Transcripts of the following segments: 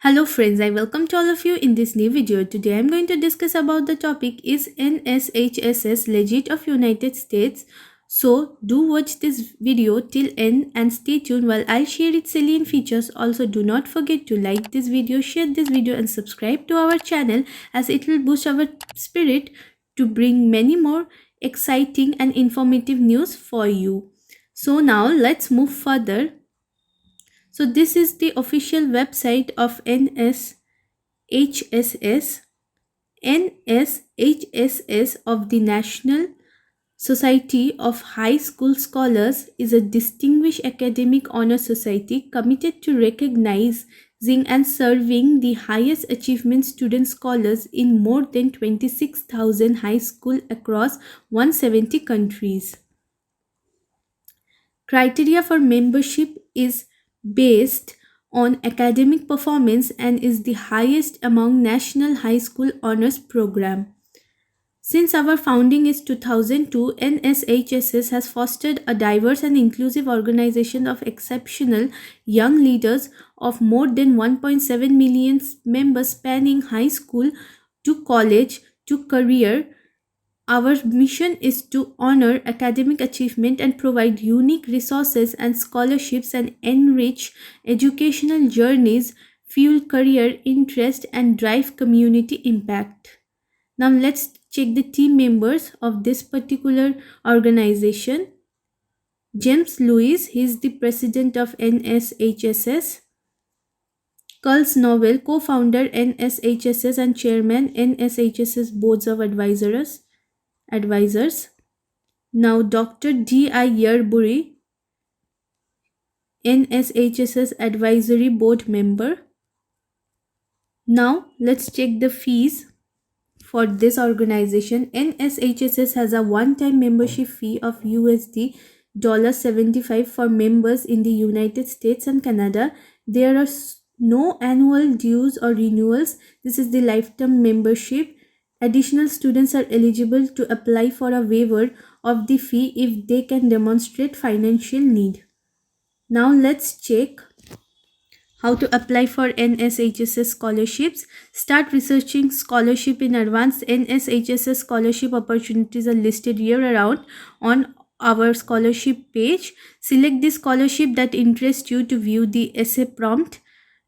Hello friends, I welcome to all of you in this new video. Today I'm going to discuss about the topic is NSHSS legit of United States. So do watch this video till end and stay tuned while I'll share its salient features. Also do not forget to like this video, share this video and subscribe to our channel as it will boost our spirit to bring many more exciting and informative news for you. So now let's move further. So this is the official website of NSHSS. NSHSS of the National Society of High School Scholars is a distinguished academic honor society committed to recognizing and serving the highest achievement student scholars in more than 26,000 high schools across 170 countries. Criteria for membership is based on academic performance and is the highest among national high school honors program. Since our founding is 2002, NSHSS has fostered a diverse and inclusive organization of exceptional young leaders of more than 1.7 million members spanning high school to college to career. Our mission is to honor academic achievement and provide unique resources and scholarships and enrich educational journeys, fuel career interest, and drive community impact. Now, let's check the team members of this particular organization. James Lewis, he is the president of NSHSS. Culls Nobel, co founder NSHSS and chairman NSHSS Boards of Advisors. Now, Dr. D.I. Yerbury, NSHSS Advisory Board member. Now, let's check the fees for this organization. NSHSS has a one-time membership fee of USD $75 for members in the United States and Canada. There are no annual dues or renewals. This is the lifetime membership. Additional students are eligible to apply for a waiver of the fee if they can demonstrate financial need. Now let's check how to apply for NSHSS scholarships. Start researching scholarship in advance. NSHSS scholarship opportunities are listed year-round on our scholarship page. Select the scholarship that interests you to view the essay prompt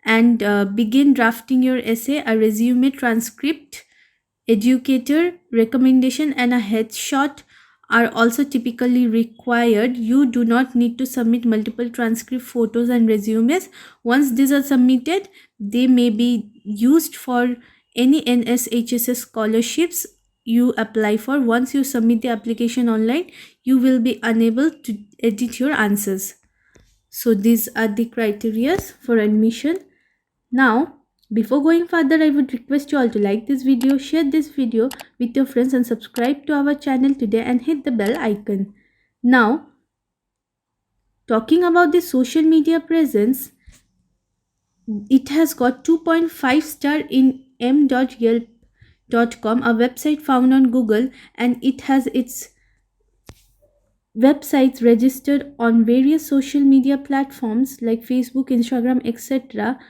and begin drafting your essay. A resume, transcript, educator recommendation and a headshot are also typically required. You do not need to submit multiple transcript photos and resumes. Once these are submitted, they may be used for any NSHSS scholarships you apply for. Once you submit the application online, you will be unable to edit your answers. So these are the criteria for admission. Now, before going further, I would request you all to like this video, share this video with your friends and subscribe to our channel today and hit the bell icon. Now, talking about the social media presence, it has got 2.5 star in m.yelp.com, a website found on Google, and it has its websites registered on various social media platforms like Facebook, Instagram, etc.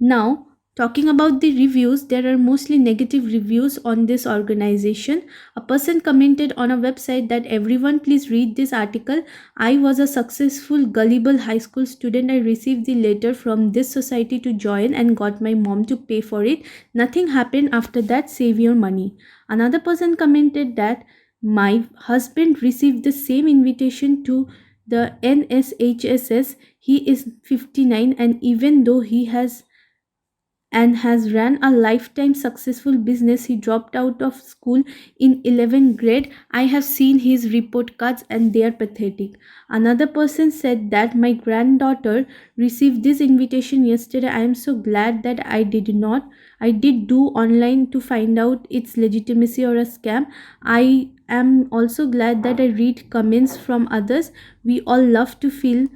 Now, talking about the reviews, there are mostly negative reviews on this organization. A person commented on a website that everyone please read this article. I was a successful, gullible high school student. I received the letter from this society to join and got my mom to pay for it. Nothing happened after that. Save your money. Another person commented that my husband received the same invitation to the NSHSS. He is 59 and even though he has ran a lifetime successful business, he dropped out of school in 11th grade. I have seen his report cards and they are pathetic. Another person said that my granddaughter received this invitation yesterday. I am so glad that I did do online to find out its legitimacy or a scam. I am also glad that I read comments from others. We all love to feel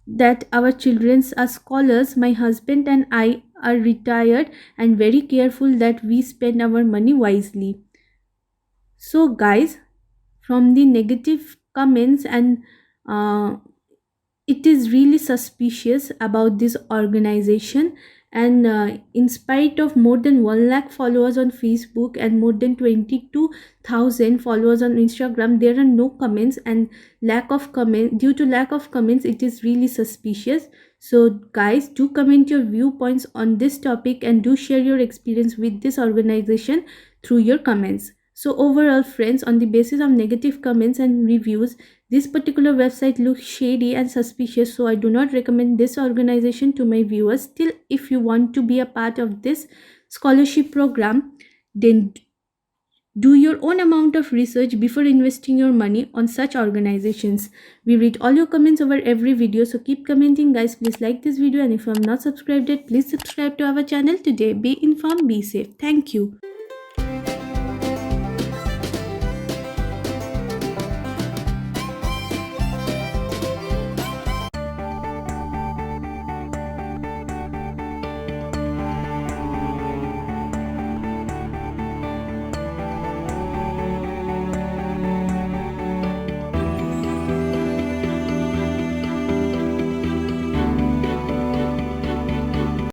that our children are scholars. My husband and I are retired and very careful that we spend our money wisely. So guys, from the negative comments, and uh, it is really suspicious about this organization. And in spite of more than 1 lakh followers on Facebook and more than 22,000 followers on Instagram, there are no comments, and lack of comment due to lack of comments, it is really suspicious. So guys, do comment your viewpoints on this topic and do share your experience with this organization through your comments. So overall friends, on the basis of negative comments and reviews, this particular website looks shady and suspicious, so I do not recommend this organization to my viewers. Still, if you want to be a part of this scholarship program, then do your own amount of research before investing your money on such organizations. We read all your comments over every video, so keep commenting guys. Please like this video, and if you have not subscribed yet, please subscribe to our channel today. Be informed, be safe. Thank you.